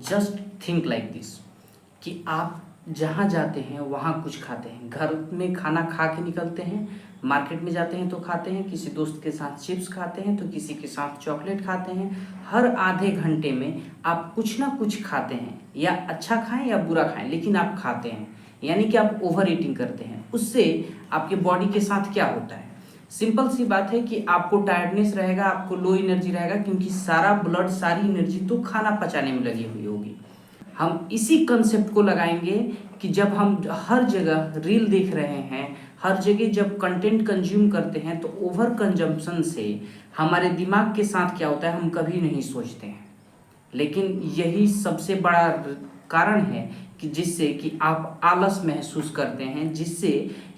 Just think like this कि आप जहाँ जाते हैं वहाँ कुछ खाते हैं, घर में खाना खा के निकलते हैं, मार्केट में जाते हैं तो खाते हैं, किसी दोस्त के साथ चिप्स खाते हैं तो किसी के साथ चॉकलेट खाते हैं। हर आधे घंटे में आप कुछ ना कुछ खाते हैं, या अच्छा खाएं या बुरा खाएं, लेकिन आप खाते हैं, यानी कि आप ओवर ईटिंग करते हैं। उससे आपके बॉडी के साथ क्या होता है? सिंपल सी बात है कि आपको टायर्डनेस रहेगा, आपको लो एनर्जी रहेगा, क्योंकि सारा ब्लड, सारी एनर्जी तो खाना पचाने में लगी हुई होगी। हम इसी कंसेप्ट को लगाएंगे कि जब हम हर जगह रील देख रहे हैं, हर जगह जब कंटेंट कंज्यूम करते हैं, तो ओवर कंजम्पशन से हमारे दिमाग के साथ क्या होता है हम कभी नहीं सोचते हैं। लेकिन यही सबसे बड़ा कारण है कि जिससे कि आप आलस महसूस करते हैं, जिससे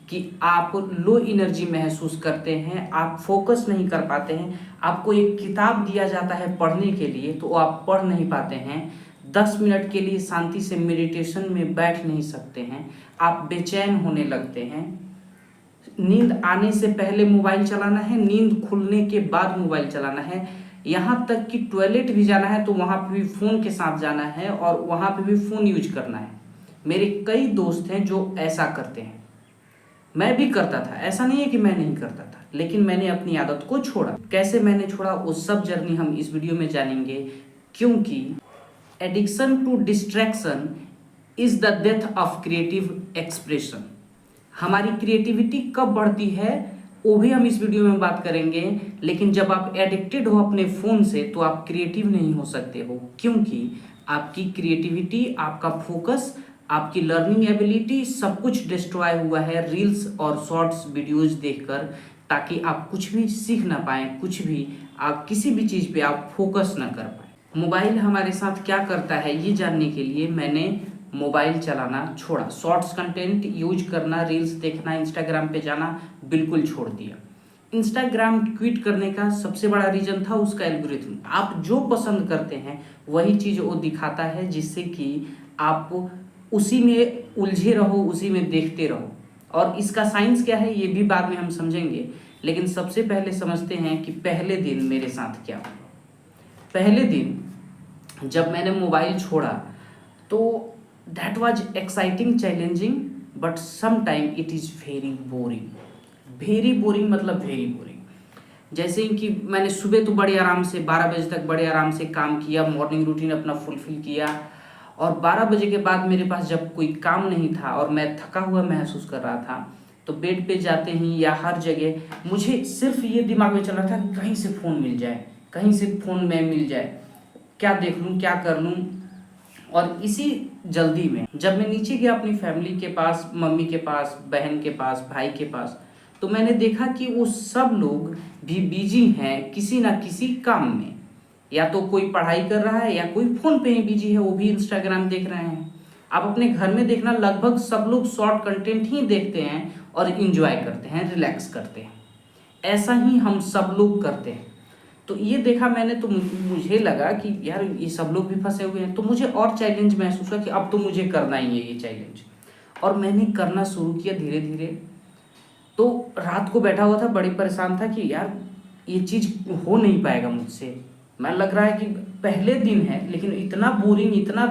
कि आप लो एनर्जी महसूस करते हैं, आप फोकस नहीं कर पाते हैं। आपको एक किताब दिया जाता है पढ़ने के लिए तो आप पढ़ नहीं पाते हैं। 10 मिनट के लिए शांति से मेडिटेशन में बैठ नहीं सकते हैं, आप बेचैन होने लगते हैं। नींद आने से पहले मोबाइल चलाना है, नींद खुलने के बाद मोबाइल चलाना है, यहाँ तक कि टॉयलेट भी जाना है तो वहाँ पे भी फ़ोन के साथ जाना है और वहाँ पे भी फ़ोन यूज करना है। मेरे कई दोस्त हैं जो ऐसा करते हैं, मैं भी करता था, ऐसा नहीं है कि मैं नहीं करता था, लेकिन मैंने अपनी आदत को छोड़ा। कैसे मैंने छोड़ा वो सब जर्नी हम इस वीडियो में जानेंगे, क्योंकि addiction to distraction is the death of creative expression. हमारी क्रिएटिविटी कब बढ़ती है वो भी हम इस वीडियो में बात करेंगे। लेकिन जब आप एडिक्टेड हो अपने फ़ोन से तो आप क्रिएटिव नहीं हो सकते हो, क्योंकि आपकी क्रिएटिविटी, आपका फोकस, आपकी लर्निंग एबिलिटी सब कुछ डिस्ट्रॉय हुआ है रील्स और शॉर्ट्स वीडियोज़ देखकर, ताकि आप कुछ भी सीख ना पाएँ, कुछ भी आप किसी भी चीज़ पे आप फोकस ना कर पाएँ। मोबाइल हमारे साथ क्या करता है ये जानने के लिए मैंने मोबाइल चलाना छोड़ा, शॉर्ट्स कंटेंट यूज करना, रील्स देखना, इंस्टाग्राम पे जाना बिल्कुल छोड़ दिया। इंस्टाग्राम क्विट करने का सबसे बड़ा रीज़न था उसका एल्गोरिथम। आप जो पसंद करते हैं वही चीज़ वो दिखाता है, जिससे कि आप उसी में उलझे रहो, उसी में देखते रहो। और इसका साइंस क्या है ये भी बाद में हम समझेंगे, लेकिन सबसे पहले समझते हैं कि पहले दिन मेरे साथ क्या हुआ। पहले दिन जब मैंने मोबाइल छोड़ा तो that was exciting, challenging, but some time it is very boring. Very boring मतलब वेरी बोरिंग। जैसे कि मैंने सुबह तो बड़े आराम से 12 बजे तक बड़े आराम से काम किया, मॉर्निंग रूटीन अपना फुलफिल किया, और 12 बजे के बाद मेरे पास जब कोई काम नहीं था और मैं थका हुआ महसूस कर रहा था, तो बेड पे जाते ही या हर जगह मुझे सिर्फ ये दिमाग में चल रहा था कि कहीं से फ़ोन मिल जाए, कहीं से फ़ोन में मिल जाए, क्या देख लूँ, क्या कर लूँ। और इसी जल्दी में जब मैं नीचे गया अपनी फैमिली के पास, मम्मी के पास, बहन के पास, भाई के पास, तो मैंने देखा कि वो सब लोग भी बिजी हैं किसी ना किसी काम में। या तो कोई पढ़ाई कर रहा है या कोई फ़ोन पे ही बिजी है, वो भी इंस्टाग्राम देख रहे हैं। आप अपने घर में देखना, लगभग सब लोग शॉर्ट कंटेंट ही देखते हैं और इंजॉय करते हैं, रिलैक्स करते हैं। ऐसा ही हम सब लोग करते हैं। तो ये देखा मैंने तो मुझे लगा कि यार ये सब लोग भी फंसे हुए हैं, तो मुझे और चैलेंज महसूस हुआ कि अब तो मुझे करना ही है ये चैलेंज। और मैंने करना शुरू किया धीरे धीरे। तो रात को बैठा हुआ था, बड़ी परेशान था कि यार ये चीज़ हो नहीं पाएगा मुझसे। मैं लग रहा है कि पहले दिन है लेकिन इतना बोरिंग, इतना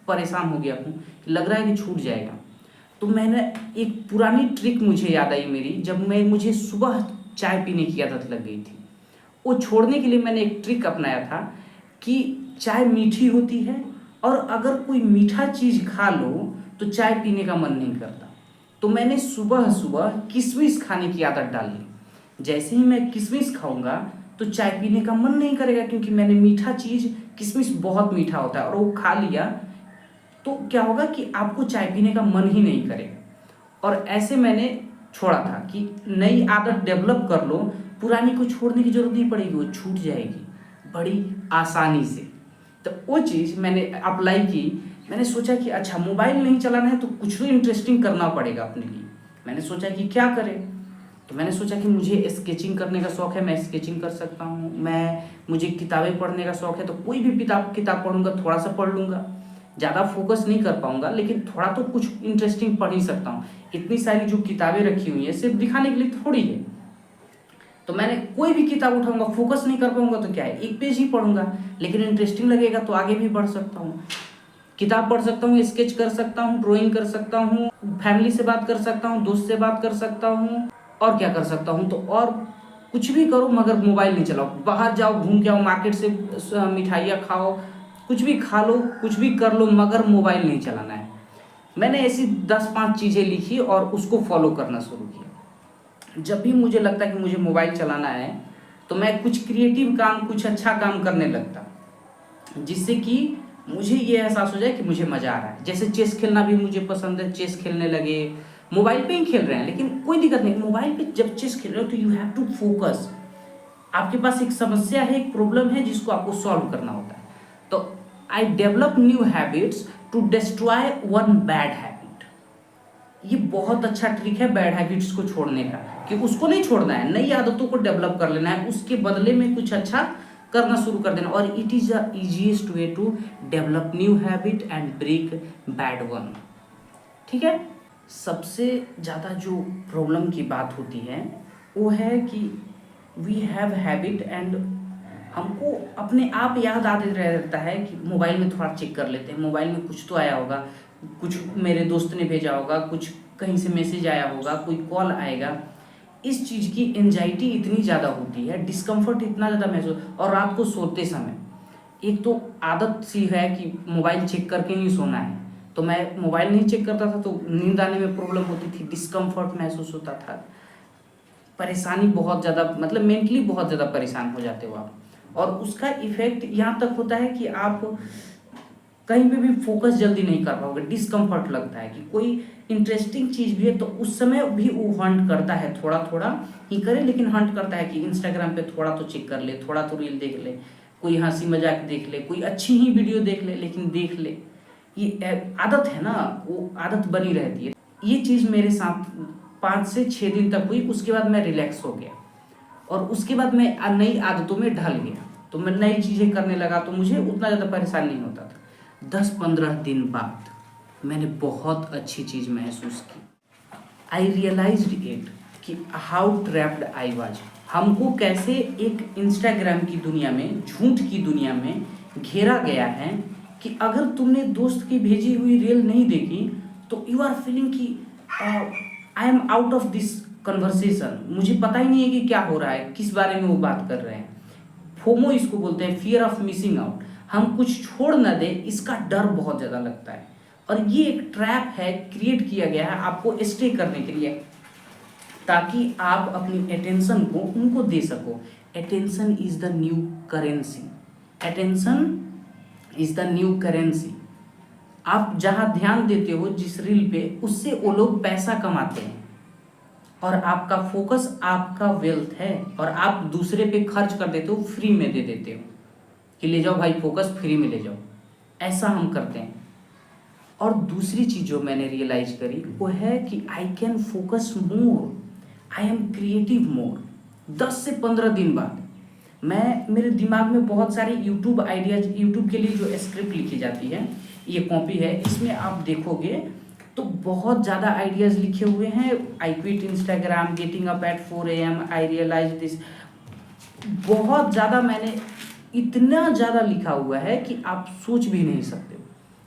परेशान हो गया हूँ कि लग रहा है कि छूट जाएगा। तो मैंने एक पुरानी ट्रिक मुझे याद आई मेरी, जब मुझे सुबह चाय पीने की आदत लग गई थी। वो छोड़ने के लिए मैंने एक ट्रिक अपनाया था कि चाय मीठी होती है और अगर कोई मीठा चीज़ खा लो तो चाय पीने का मन नहीं करता। तो मैंने सुबह सुबह किशमिश खाने की आदत डाल ली। जैसे ही मैं किशमिश खाऊंगा तो चाय पीने का मन नहीं करेगा, क्योंकि मैंने मीठा चीज़, किशमिश बहुत मीठा होता है, और वो खा लिया तो क्या होगा कि आपको चाय पीने का मन ही नहीं करेगा। और ऐसे मैंने छोड़ा था कि नई आदत डेवलप कर लो, पुरानी को छोड़ने की जरूरत नहीं पड़ेगी, वो छूट जाएगी बड़ी आसानी से। तो वो चीज़ मैंने अप्लाई की। मैंने सोचा कि अच्छा मोबाइल नहीं चलाना है तो कुछ तो इंटरेस्टिंग करना पड़ेगा अपने लिए। मैंने सोचा कि क्या करें, तो मैंने सोचा कि मुझे स्केचिंग करने का शौक़ है, मैं स्केचिंग कर सकता हूँ। मुझे किताबें पढ़ने का शौक़ है, तो कोई भी किताब पढ़ूंगा, थोड़ा सा पढ़ लूँगा, ज़्यादा फोकस नहीं कर पाऊंगा लेकिन थोड़ा तो कुछ इंटरेस्टिंग पढ़ ही सकता हूँ। इतनी सारी जो किताबें रखी हुई है सिर्फ दिखाने के लिए थोड़ी है। तो मैंने कोई भी किताब उठाऊंगा, फोकस नहीं कर पाऊंगा तो क्या है, एक पेज ही पढ़ूंगा, लेकिन इंटरेस्टिंग लगेगा तो आगे भी बढ़ सकता हूँ। किताब पढ़ सकता हूँ, स्केच कर सकता हूँ, ड्राइंग कर सकता हूँ, फैमिली से बात कर सकता हूँ, दोस्त से बात कर सकता हूँ, और क्या कर सकता हूँ, तो और कुछ भी करो मगर मोबाइल नहीं चलाओ। बाहर जाओ, घूम के आओ, मार्केट से मिठाइयाँ खाओ, कुछ भी खा लो, कुछ भी कर लो, मगर मोबाइल नहीं चलाना है। मैंने ऐसी 10-5 चीज़ें लिखी और उसको फॉलो करना शुरू किया। जब भी मुझे लगता कि मुझे मोबाइल चलाना है तो मैं कुछ क्रिएटिव काम, कुछ अच्छा काम करने लगता, जिससे कि मुझे ये एहसास हो जाए कि मुझे मज़ा आ रहा है। जैसे चेस खेलना भी मुझे पसंद है, चेस खेलने लगे। मोबाइल पे ही खेल रहे हैं लेकिन कोई दिक्कत नहीं, मोबाइल पे जब चेस खेल रहे हो तो यू हैव टू फोकस। आपके पास एक समस्या है, एक प्रॉब्लम है जिसको आपको सॉल्व करना होता है। तो I develop new habits to destroy one bad habit. ये बहुत अच्छा ट्रिक है बैड हैबिट्स को छोड़ने का, कि उसको नहीं छोड़ना है, नई आदतों को डेवलप कर लेना है, उसके बदले में कुछ अच्छा करना शुरू कर देना। और it is the easiest way to develop new habit and break bad one. ठीक है। सबसे ज़्यादा जो प्रॉब्लम की बात होती है वो है कि वी हैव हैबिट एंड हमको अपने आप याद आते रहता है कि मोबाइल में थोड़ा चेक कर लेते हैं, मोबाइल में कुछ तो आया होगा, कुछ मेरे दोस्त ने भेजा होगा, कुछ कहीं से मैसेज आया होगा, कोई कॉल आएगा। इस चीज़ की एंजाइटी इतनी ज़्यादा होती है, डिस्कम्फर्ट इतना ज़्यादा महसूस, और रात को सोते समय एक तो आदत सी है कि मोबाइल चेक करके ही सोना है, तो मैं मोबाइल नहीं चेक करता था तो नींद आने में प्रॉब्लम होती थी, डिस्कम्फर्ट महसूस होता था, परेशानी बहुत ज़्यादा, मतलब मेंटली बहुत ज़्यादा परेशान हो जाते हो आप। और उसका इफेक्ट यहाँ तक होता है कि आप कहीं पे भी फोकस जल्दी नहीं कर पाओगे, डिस्कम्फर्ट लगता है कि कोई इंटरेस्टिंग चीज़ भी है तो उस समय भी वो हंट करता है, थोड़ा थोड़ा ही करे लेकिन हंट करता है कि इंस्टाग्राम पे थोड़ा तो चेक कर ले, थोड़ा तो रील देख ले, कोई हंसी मजाक देख ले, कोई अच्छी ही वीडियो देख ले, लेकिन देख ले। ये आदत है ना, वो आदत बनी रहती है। ये चीज़ मेरे साथ 5 से 6 दिन तक हुई, उसके बाद मैं रिलैक्स हो गया और उसके बाद मैं नई आदतों में ढल गया, तो मैं नई चीज़ें करने लगा तो मुझे उतना ज़्यादा परेशान नहीं होता था। 10-15 दिन बाद मैंने बहुत अच्छी चीज़ महसूस की। आई रियलाइज्ड इट कि हाउ ट्रैप्ड आई वाज। हमको कैसे एक इंस्टाग्राम की दुनिया में, झूठ की दुनिया में घेरा गया है कि अगर तुमने दोस्त की भेजी हुई रील नहीं देखी तो यू आर फीलिंग कि I am out of this conversation, मुझे पता ही नहीं है कि क्या हो रहा है, किस बारे में वो बात कर रहे हैं। फोमो इसको बोलते हैं, फियर ऑफ मिसिंग आउट। हम कुछ छोड़ ना दें इसका डर बहुत ज़्यादा लगता है, और ये एक ट्रैप है, क्रिएट किया गया है आपको स्टे करने के लिए, ताकि आप अपनी अटेंशन को उनको दे सको। Attention is the new currency, attention is the new currency. आप जहाँ ध्यान देते हो जिस रील पे, उससे वो लोग पैसा कमाते हैं, और आपका फोकस आपका वेल्थ है, और आप दूसरे पे खर्च कर देते हो, फ्री में दे देते हो कि ले जाओ भाई फोकस, फ्री में ले जाओ। ऐसा हम करते हैं। और दूसरी चीज़ जो मैंने रियलाइज करी वो है कि I can focus more, I am creative more. 10 से 15 दिन बाद मेरे दिमाग में बहुत सारे यूट्यूब आइडियाज, यूट्यूब के लिए जो स्क्रिप्ट लिखी जाती है, ये कॉपी है, इसमें आप देखोगे तो बहुत ज़्यादा आइडियाज़ लिखे हुए हैं। I quit Instagram, getting up at 4 AM, I realise this, बहुत ज़्यादा मैंने इतना ज़्यादा लिखा हुआ है कि आप सोच भी नहीं सकते हो।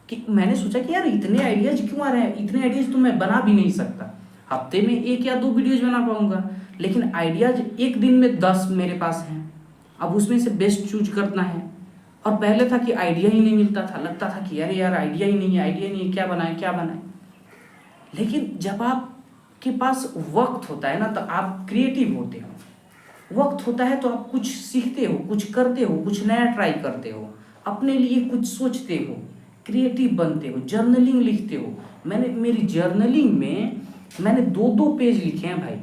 कि मैंने सोचा कि यार इतने आइडियाज़ क्यों आ रहे हैं, इतने आइडियाज़ तो मैं बना भी नहीं सकता, हफ्ते में 1 या 2 वीडियोज़ बना पाऊँगा, लेकिन आइडियाज़ एक दिन में 10 मेरे पास हैं। अब उसमें से बेस्ट चूज करना है। और पहले था कि आइडिया ही नहीं मिलता था, लगता था कि यार आइडिया ही नहीं है, आइडिया नहीं है, क्या बनाए क्या बनाए। लेकिन जब आपके पास वक्त होता है ना तो आप क्रिएटिव होते हो। वक्त होता है तो आप कुछ सीखते हो, कुछ करते हो, कुछ नया ट्राई करते हो, अपने लिए कुछ सोचते हो, क्रिएटिव बनते हो, जर्नलिंग लिखते हो। मैंने मेरी जर्नलिंग में मैंने 2-2 पेज लिखे हैं भाई।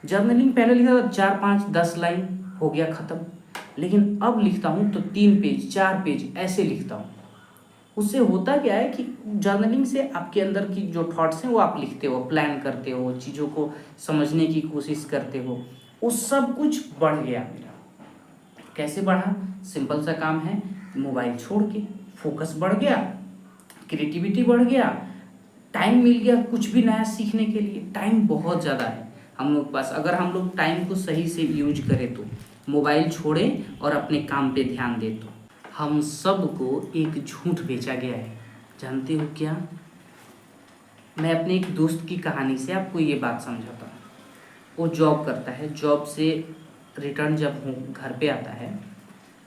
जर्नलिंग पहले लिखा था 4-5-10 लाइन, हो गया ख़त्म। लेकिन अब लिखता हूँ तो 3 पेज 4 पेज ऐसे लिखता हूँ। उससे होता क्या है कि जर्नलिंग से आपके अंदर की जो थॉट्स हैं वो आप लिखते हो, प्लान करते हो, चीज़ों को समझने की कोशिश करते हो, वो सब कुछ बढ़ गया मेरा। कैसे बढ़ा? सिंपल सा काम है, मोबाइल छोड़ के फोकस बढ़ गया, क्रिएटिविटी बढ़ गया, टाइम मिल गया कुछ भी नया सीखने के लिए। टाइम बहुत ज़्यादा है हम लोग पास, अगर हम लोग टाइम को सही से यूज करें तो, मोबाइल छोड़ें और अपने काम पे ध्यान दें तो। हम सबको एक झूठ बेचा गया है जानते हो क्या, मैं अपने एक दोस्त की कहानी से आपको ये बात समझाता हूँ। वो जॉब करता है, जॉब से रिटर्न जब घर पे आता है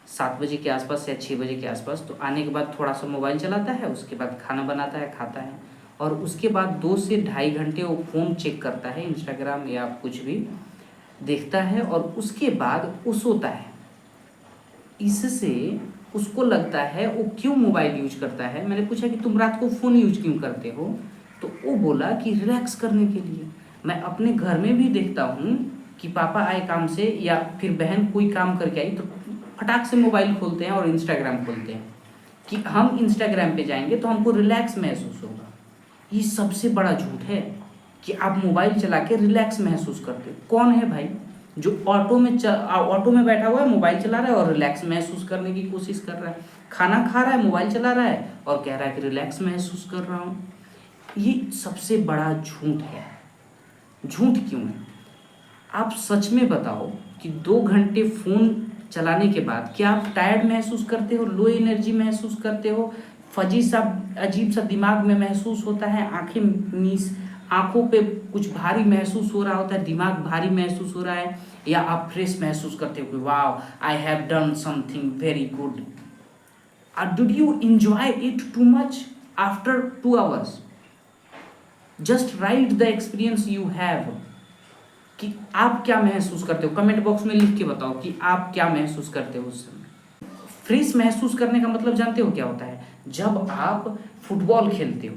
7 बजे के आसपास या 6 बजे के आसपास, तो आने के बाद थोड़ा सा मोबाइल चलाता है, उसके बाद खाना बनाता है, खाता है, और उसके बाद 2 से ढाई घंटे वो फ़ोन चेक करता है, इंस्टाग्राम या कुछ भी देखता है, और उसके बाद वो सोता है। इससे उसको लगता है, वो क्यों मोबाइल यूज करता है, मैंने पूछा कि तुम रात को फ़ोन यूज क्यों करते हो, तो वो बोला कि रिलैक्स करने के लिए। मैं अपने घर में भी देखता हूँ कि पापा आए काम से या फिर बहन कोई काम करके आई तो फटाक से मोबाइल खोलते हैं और इंस्टाग्राम खोलते हैं कि हम इंस्टाग्राम पे जाएंगे तो हमको रिलैक्स महसूस होगा। ये सबसे बड़ा झूठ है कि आप मोबाइल चला के रिलैक्स महसूस करते हो। कौन है भाई जो ऑटो में बैठा हुआ है, मोबाइल चला रहा है और रिलैक्स महसूस करने की कोशिश कर रहा है, खाना खा रहा है, मोबाइल चला रहा है और कह रहा है कि रिलैक्स महसूस कर रहा हूँ। ये सबसे बड़ा झूठ है। झूठ क्यों है? आप सच में बताओ कि 2 घंटे फ़ोन चलाने के बाद क्या आप टायर्ड महसूस करते हो, लो एनर्जी महसूस करते हो, फजी सा अजीब सा दिमाग में महसूस होता है, आंखों पे कुछ भारी महसूस हो रहा होता है, दिमाग भारी महसूस हो रहा है, या आप फ्रेश महसूस करते हो कि wow I have done something very good? Did you enjoy it too much after 2 hours? Just right the experience you have कि आप क्या महसूस करते हो। कमेंट बॉक्स में लिख के बताओ कि आप क्या महसूस करते हो उस समय। फ्रेश महसूस करने का मतलब जानते हो क्या होता है? जब आप फुटबॉल खेलते हो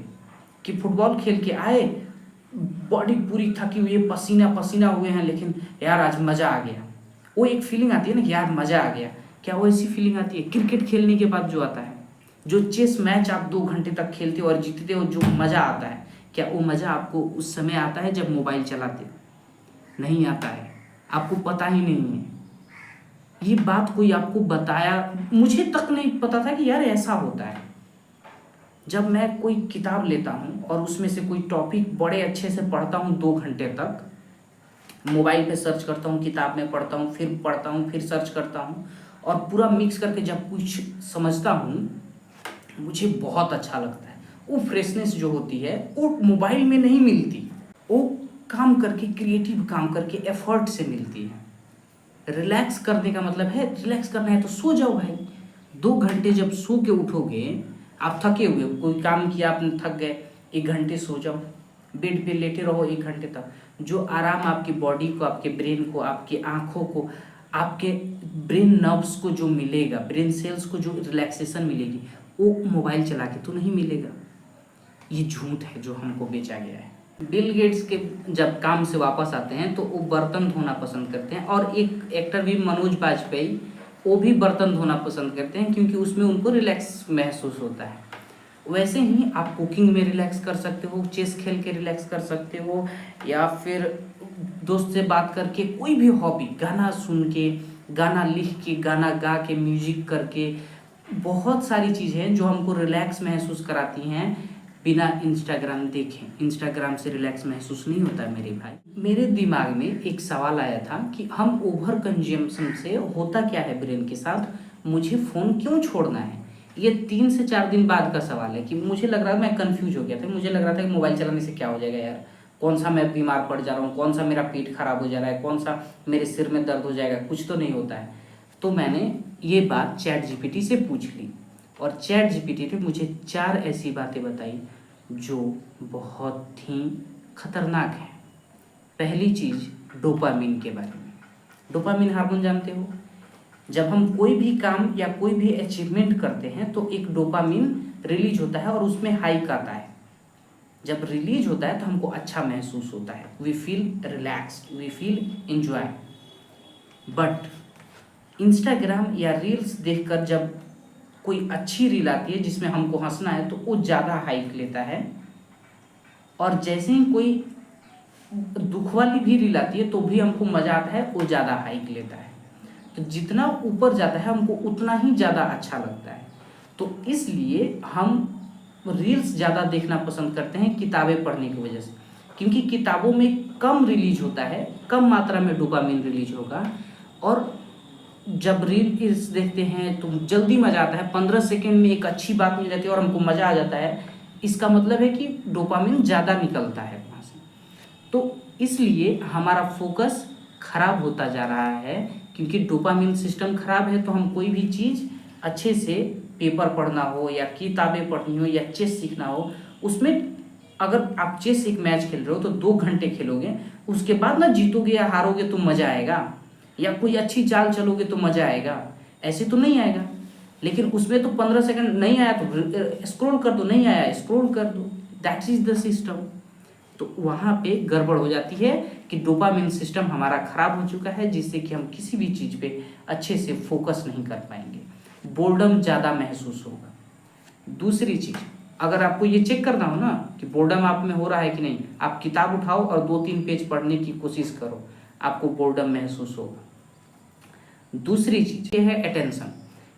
कि फुटबॉल खेल के आए, बॉडी पूरी थकी हुई है, पसीना पसीना हुए हैं, लेकिन यार आज मज़ा आ गया, वो एक फीलिंग आती है ना कि यार मज़ा आ गया। क्या वो ऐसी फीलिंग आती है क्रिकेट खेलने के बाद जो आता है, जो चेस मैच आप 2 घंटे तक खेलते हो और जीतते हो, जो मज़ा आता है, क्या वो मज़ा आपको उस समय आता है जब मोबाइल चलाते हो? नहीं आता है, आपको पता ही नहीं है। ये बात कोई आपको बताया, मुझे तक नहीं पता था कि यार ऐसा होता है। जब मैं कोई किताब लेता हूँ और उसमें से कोई टॉपिक बड़े अच्छे से पढ़ता हूँ 2 घंटे तक, मोबाइल पे सर्च करता हूँ, किताब में पढ़ता हूँ, फिर सर्च करता हूँ, और पूरा मिक्स करके जब कुछ समझता हूँ, मुझे बहुत अच्छा लगता है। वो फ्रेशनेस जो होती है वो मोबाइल में नहीं मिलती, वो काम करके, क्रिएटिव काम करके, एफर्ट से मिलती है। रिलैक्स करने का मतलब है, रिलैक्स करना है तो सो जाओ भाई। 2 घंटे जब सो के उठोगे, आप थके हुए, कोई काम किया आपने, थक गए, 1 घंटे सो जाओ, बेड पे लेटे रहो 1 घंटे तक। जो आराम आपकी बॉडी को, आपके ब्रेन को, आपकी आँखों को, आपके ब्रेन नर्व्स को जो मिलेगा, ब्रेन सेल्स को जो रिलैक्सेशन मिलेगी, वो मोबाइल चला के तो नहीं मिलेगा। ये झूठ है जो हमको बेचा गया है। बिल गेट्स के जब काम से वापस आते हैं तो वो बर्तन धोना पसंद करते हैं, और एक एक्टर भी मनोज बाजपेयी, वो भी बर्तन धोना पसंद करते हैं क्योंकि उसमें उनको रिलैक्स महसूस होता है। वैसे ही आप कुकिंग में रिलैक्स कर सकते हो, चेस खेल के रिलैक्स कर सकते हो, या फिर दोस्त से बात करके, कोई भी हॉबी, गाना सुन के, गाना लिख के, गाना गा के, म्यूजिक करके, बहुत सारी चीज़ें हैं जो हमको रिलैक्स महसूस कराती हैं बिना इंस्टाग्राम देखें। इंस्टाग्राम से रिलैक्स महसूस नहीं होता मेरे भाई। मेरे दिमाग में एक सवाल आया था कि हम ओवर कंज्यूमशन से होता क्या है ब्रेन के साथ, मुझे फ़ोन क्यों छोड़ना है? ये 3 से 4 दिन बाद का सवाल है कि मुझे लग रहा था, मैं कंफ्यूज हो गया था, मुझे लग रहा था कि मोबाइल चलाने से क्या हो जाएगा यार, कौन सा मैं बीमार पड़ जा रहा हूँ, कौन सा मेरा पेट खराब हो जा रहा है, कौन सा मेरे सिर में दर्द हो जाएगा, कुछ तो नहीं होता है। तो मैंने ये बात चैट जीपीटी से पूछ ली, और चैट जीपीटी ने मुझे 4 ऐसी बातें बताई जो बहुत ही खतरनाक है। पहली चीज़, डोपामिन के बारे में। डोपामिन हार्मोन जानते हो? जब हम कोई भी काम या कोई भी अचीवमेंट करते हैं तो एक डोपामिन रिलीज होता है और उसमें हाइक आता है। जब रिलीज होता है तो हमको अच्छा महसूस होता है, we feel relaxed, we feel enjoy. But Instagram या रील्स देखकर जब कोई अच्छी रील आती है जिसमें हमको हंसना है तो वो ज़्यादा हाइक लेता है, और जैसे ही कोई दुख वाली भी रील आती है तो भी हमको मज़ा आता है, वो ज़्यादा हाइक लेता है। तो जितना ऊपर जाता है हमको उतना ही ज़्यादा अच्छा लगता है। तो इसलिए हम रील्स ज़्यादा देखना पसंद करते हैं किताबें पढ़ने की वजह से, क्योंकि किताबों में कम रिलीज होता है, कम मात्रा में डोपामिन रिलीज होगा, और जब रील्स देखते हैं तो जल्दी मज़ा आता है, 15 सेकंड में एक अच्छी बात मिल जाती है और हमको मज़ा आ जाता है। इसका मतलब है कि डोपामिन ज़्यादा निकलता है वहाँ से। तो इसलिए हमारा फोकस खराब होता जा रहा है, क्योंकि डोपामिन सिस्टम खराब है। तो हम कोई भी चीज़ अच्छे से, पेपर पढ़ना हो या किताबें पढ़नी हो या चेस सीखना हो, उसमें अगर आप चेस एक मैच खेल रहे हो तो 2 घंटे खेलोगे, उसके बाद ना जीतोगे या हारोगे तो मज़ा आएगा, या कोई अच्छी चाल चलोगे तो मज़ा आएगा, ऐसे तो नहीं आएगा। लेकिन उसमें तो 15 सेकंड नहीं आया तो स्क्रॉल कर दो, नहीं आया स्क्रॉल कर दो, दैट इज द सिस्टम। तो वहाँ पे गड़बड़ हो जाती है कि डोपामिन सिस्टम हमारा खराब हो चुका है, जिससे कि हम किसी भी चीज़ पे अच्छे से फोकस नहीं कर पाएंगे, बोर्डम ज़्यादा महसूस होगा। दूसरी चीज़, अगर आपको ये चेक करना हो ना कि बोर्डम आप में हो रहा है कि नहीं, आप किताब उठाओ और 2-3 पेज पढ़ने की कोशिश करो, आपको बोर्डम महसूस होगा। दूसरी चीज़ ये है अटेंशन,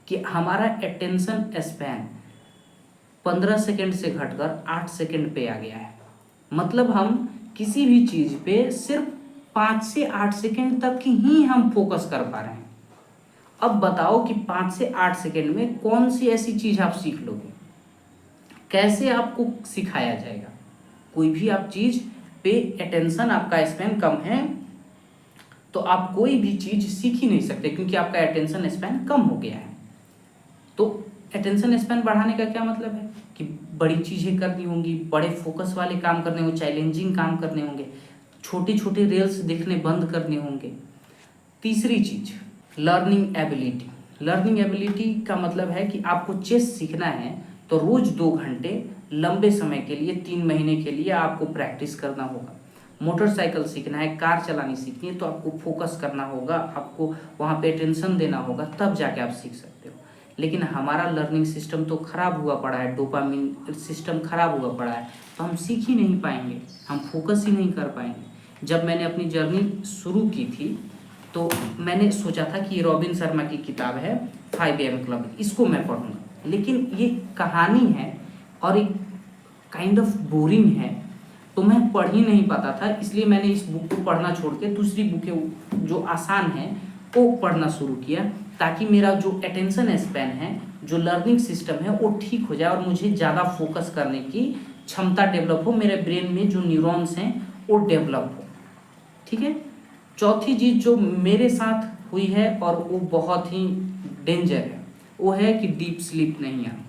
कि हमारा अटेंशन स्पैन 15 सेकंड से घटकर 8 सेकंड पे आ गया है। मतलब हम किसी भी चीज़ पे सिर्फ 5 से 8 सेकंड तक ही हम फोकस कर पा रहे हैं। अब बताओ कि 5 से 8 सेकंड में कौन सी ऐसी चीज़ आप सीख लोगे, कैसे आपको सिखाया जाएगा? कोई भी आप चीज़ पे अटेंशन, आपका स्पैन कम है तो आप कोई भी चीज़ सीख ही नहीं सकते, क्योंकि आपका अटेंशन स्पैन कम हो गया है। तो अटेंशन स्पैन बढ़ाने का क्या मतलब है कि बड़ी चीज़ें करनी होंगी, बड़े फोकस वाले काम करने होंगे, चैलेंजिंग काम करने होंगे, छोटे छोटे रील्स देखने बंद करने होंगे। तीसरी चीज़, लर्निंग एबिलिटी। लर्निंग एबिलिटी का मतलब है कि आपको चेस सीखना है तो रोज़ 2 घंटे लंबे समय के लिए, 3 महीने के लिए आपको प्रैक्टिस करना होगा। मोटरसाइकिल सीखना है, कार चलानी सीखनी है, तो आपको फोकस करना होगा, आपको वहाँ पे अटेंशन देना होगा, तब जाके आप सीख सकते हो। लेकिन हमारा लर्निंग सिस्टम तो खराब हुआ पड़ा है, डोपामिन सिस्टम खराब हुआ पड़ा है, तो हम सीख ही नहीं पाएंगे, हम फोकस ही नहीं कर पाएंगे। जब मैंने अपनी जर्नी शुरू की थी तो मैंने सोचा था कि ये रॉबिन शर्मा की किताब है 5 AM क्लब, इसको मैं पढ़ूंगा। लेकिन ये कहानी है और एक काइंड ऑफ बोरिंग है, तो मैं पढ़ ही नहीं पाता था। इसलिए मैंने इस बुक को पढ़ना छोड़ के दूसरी बुकें जो आसान है वो पढ़ना शुरू किया, ताकि मेरा जो अटेंशन स्पैन है, जो लर्निंग सिस्टम है, वो ठीक हो जाए और मुझे ज़्यादा फोकस करने की क्षमता डेवलप हो, मेरे ब्रेन में जो न्यूरॉन्स हैं वो डेवलप हो। ठीक है। चौथी चीज़ जो मेरे साथ हुई है और वो बहुत ही डेंजर है, वो है कि डीप स्लीप नहीं आना।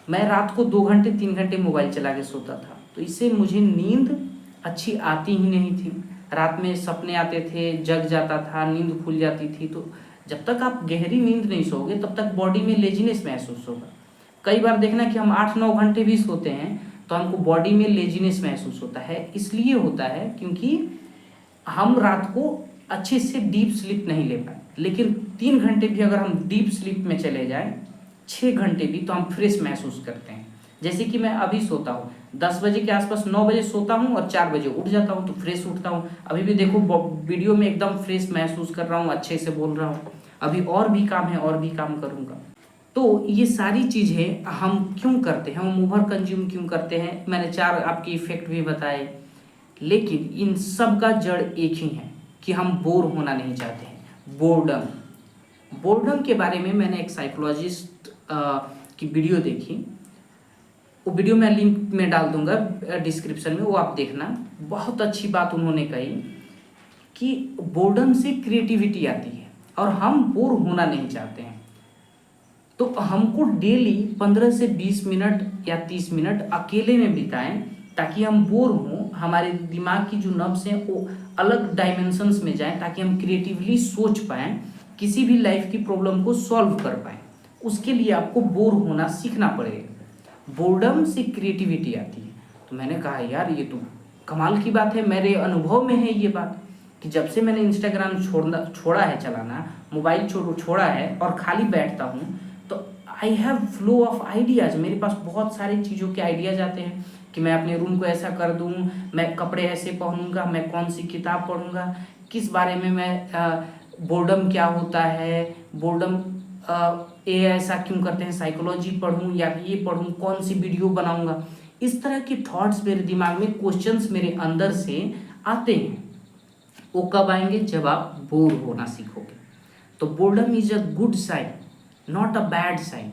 मैं रात को 2 घंटे 3 घंटे मोबाइल चला के सोता था, तो इससे मुझे नींद अच्छी आती ही नहीं थी। रात में सपने आते थे, जग जाता था, नींद खुल जाती थी। तो जब तक आप गहरी नींद नहीं सोओगे तब तक बॉडी में लेजीनेस महसूस होगा। कई बार देखना कि हम 8-9 घंटे भी सोते हैं तो हमको बॉडी में लेजीनेस महसूस होता है। इसलिए होता है क्योंकि हम रात को अच्छे से डीप स्लीप नहीं ले पाए। लेकिन 3 घंटे भी अगर हम डीप स्लीप में चले जाएं, 6 घंटे भी, तो हम फ्रेश महसूस करते हैं। जैसे कि मैं अभी सोता हूँ 10 बजे के आसपास, 9 बजे सोता हूँ और 4 बजे उठ जाता हूँ, तो फ्रेश उठता हूँ। अभी भी देखो वीडियो में एकदम फ्रेश महसूस कर रहा हूँ, अच्छे से बोल रहा हूँ। अभी और भी काम है, और भी काम करूँगा। तो ये सारी चीज़ें हम क्यों करते हैं, हम ओवर कंज्यूम क्यों करते हैं? मैंने 4 आपके इफेक्ट भी बताए, लेकिन इन सब का जड़ एक ही है कि हम बोर होना नहीं चाहते हैं। बोर्डम, बोर्डम के बारे में मैंने एक साइकोलॉजिस्ट की वीडियो देखी, वो वीडियो मैं लिंक में डाल दूंगा डिस्क्रिप्शन में, वो आप देखना। बहुत अच्छी बात उन्होंने कही कि बोर्डम से क्रिएटिविटी आती है और हम बोर होना नहीं चाहते हैं। तो हमको डेली 15 से 20 मिनट या 30 मिनट अकेले में बिताएं, ताकि हम बोर हों, हमारे दिमाग की जो नब्स हैं वो अलग डायमेंशंस में जाएं, ताकि हम क्रिएटिवली सोच पाएं, किसी भी लाइफ की प्रॉब्लम को सॉल्व कर पाएं। उसके लिए आपको बोर होना सीखना पड़ेगा। बोर्डम से क्रिएटिविटी आती है। तो मैंने कहा यार ये तो कमाल की बात है, मेरे अनुभव में है ये बात कि जब से मैंने इंस्टाग्राम छोड़ा है चलाना, मोबाइल छोड़ा है और खाली बैठता हूँ, तो I have flow of ideas. मेरे पास बहुत सारी चीज़ों के आइडियाज़ आते हैं कि मैं अपने रूम को ऐसा कर दूँ, मैं कपड़े ऐसे पहनूँगा, मैं कौन सी किताब पढ़ूँगा, किस बारे में मैं बोर्डम क्या होता है, बोर्डम ये ऐसा क्यों करते हैं, साइकोलॉजी पढ़ूँ या ये पढ़ूँ, कौन सी वीडियो बनाऊँगा। इस तरह के थॉट्स मेरे दिमाग में, क्वेश्चंस मेरे अंदर से आते हैं। वो कब आएंगे? जब आप बोर होना सीखोगे। तो boredom is a good sign, not a bad sign.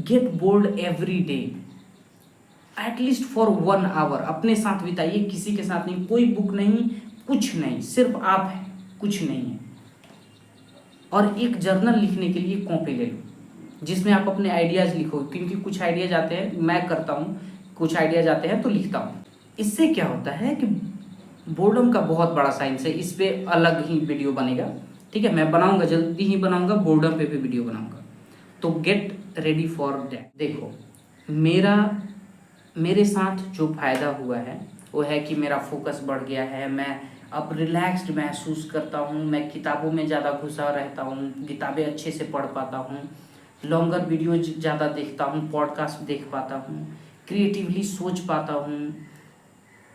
Get bored every day, at least for 1 hour अपने साथ बिताइए, किसी के साथ नहीं, कोई बुक नहीं, कुछ नहीं, सिर्फ आप हैं, कुछ नहीं है। और एक जर्नल लिखने के लिए कॉपी ले लो, जिसमें आप अपने आइडियाज़ लिखो, क्योंकि कुछ आइडियाज आते हैं, मैं करता हूँ, कुछ आइडियाज आते हैं तो लिखता हूँ। इससे क्या होता है कि बोर्डम का बहुत बड़ा साइंस है, इस पर अलग ही वीडियो बनेगा, ठीक है, मैं बनाऊंगा, जल्दी ही बनाऊंगा, बोर्डम पे भी वीडियो बनाऊंगा। तो गेट रेडी फॉर दैट। देखो, मेरे साथ जो फ़ायदा हुआ है वो है कि मेरा फोकस बढ़ गया है, मैं अब रिलैक्स्ड महसूस करता हूँ, मैं किताबों में ज़्यादा घुसा रहता हूँ, किताबें अच्छे से पढ़ पाता हूँ, लॉन्गर वीडियो ज़्यादा देखता हूँ, पॉडकास्ट देख पाता हूँ, क्रिएटिवली सोच पाता हूँ।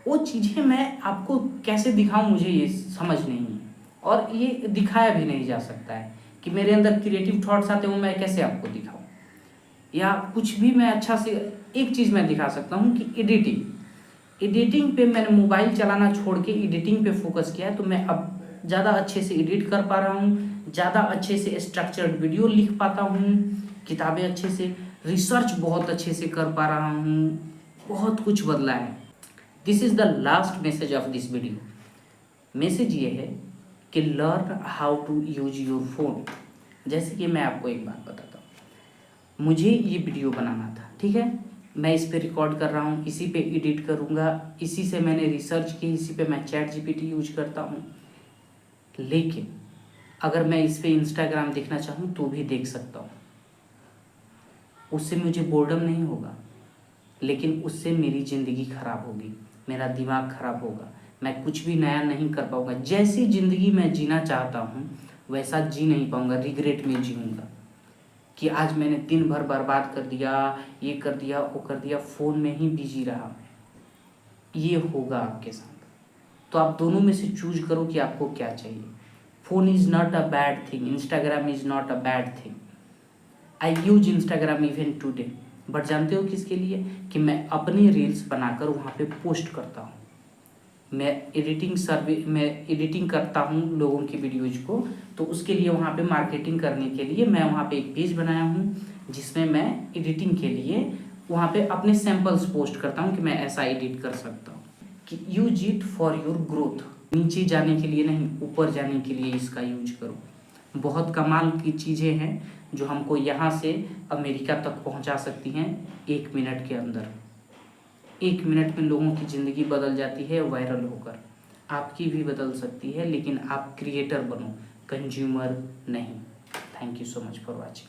वो चीज़ें मैं आपको कैसे दिखाऊँ, मुझे ये समझ नहीं है, और ये दिखाया भी नहीं जा सकता है कि मेरे अंदर क्रिएटिव थॉट्स आते हैं, मैं कैसे आपको दिखाऊँ, या कुछ भी मैं अच्छा से। एक चीज़ मैं दिखा सकता हूँ कि एडिटिंग पे मैंने मोबाइल चलाना छोड़ के एडिटिंग पे फोकस किया है, तो मैं अब ज़्यादा अच्छे से एडिट कर पा रहा हूँ, ज़्यादा अच्छे से स्ट्रक्चर्ड वीडियो लिख पाता हूँ, किताबें अच्छे से, रिसर्च बहुत अच्छे से कर पा रहा हूँ, बहुत कुछ बदला है। This is the last message of this video. Message ये है कि learn how to use your phone. जैसे कि मैं आपको एक बात बताता हूँ, मुझे ये वीडियो बनाना था, ठीक है, मैं इस पे रिकॉर्ड कर रहा हूँ, इसी पे एडिट करूँगा, इसी से मैंने रिसर्च की, इसी पे मैं चैट जीपीटी यूज करता हूँ। लेकिन अगर मैं इस पे इंस्टाग्राम देखना चाहूँ तो भी देख सकता हूँ, उससे मुझे बोर्डम नहीं होगा, लेकिन उससे मेरी ज़िंदगी ख़राब होगी, मेरा दिमाग ख़राब होगा, मैं कुछ भी नया नहीं कर पाऊँगा। जैसी ज़िंदगी मैं जीना चाहता हूँ वैसा जी नहीं पाऊँगा, रिग्रेट में जीऊँगा कि आज मैंने दिन भर बर्बाद कर दिया, ये कर दिया, वो कर दिया, फ़ोन में ही बिजी रहा मैं। ये होगा आपके साथ। तो आप दोनों में से चूज करो कि आपको क्या चाहिए। Phone is not a bad thing, Instagram is not a bad thing. I use Instagram even today, but जानते हो किसके लिए? कि मैं अपनी रील्स बनाकर वहाँ पे पोस्ट करता हूँ। मैं एडिटिंग करता हूँ लोगों की वीडियोज को, तो उसके लिए वहाँ पे मार्केटिंग करने के लिए मैं वहाँ पे एक पेज बनाया हूँ, जिसमें मैं एडिटिंग के लिए वहाँ पे अपने सैम्पल्स पोस्ट करता हूँ कि मैं ऐसा एडिट कर सकता हूँ। कि use it for your growth, नीचे जाने के लिए नहीं, ऊपर जाने के लिए इसका यूज करो। बहुत कमाल की चीज़ें हैं जो हमको यहाँ से अमेरिका तक पहुँचा सकती हैं 1 मिनट के अंदर। 1 मिनट में लोगों की ज़िंदगी बदल जाती है वायरल होकर, आपकी भी बदल सकती है, लेकिन आप क्रिएटर बनो, कंज्यूमर नहीं। Thank you so much for watching.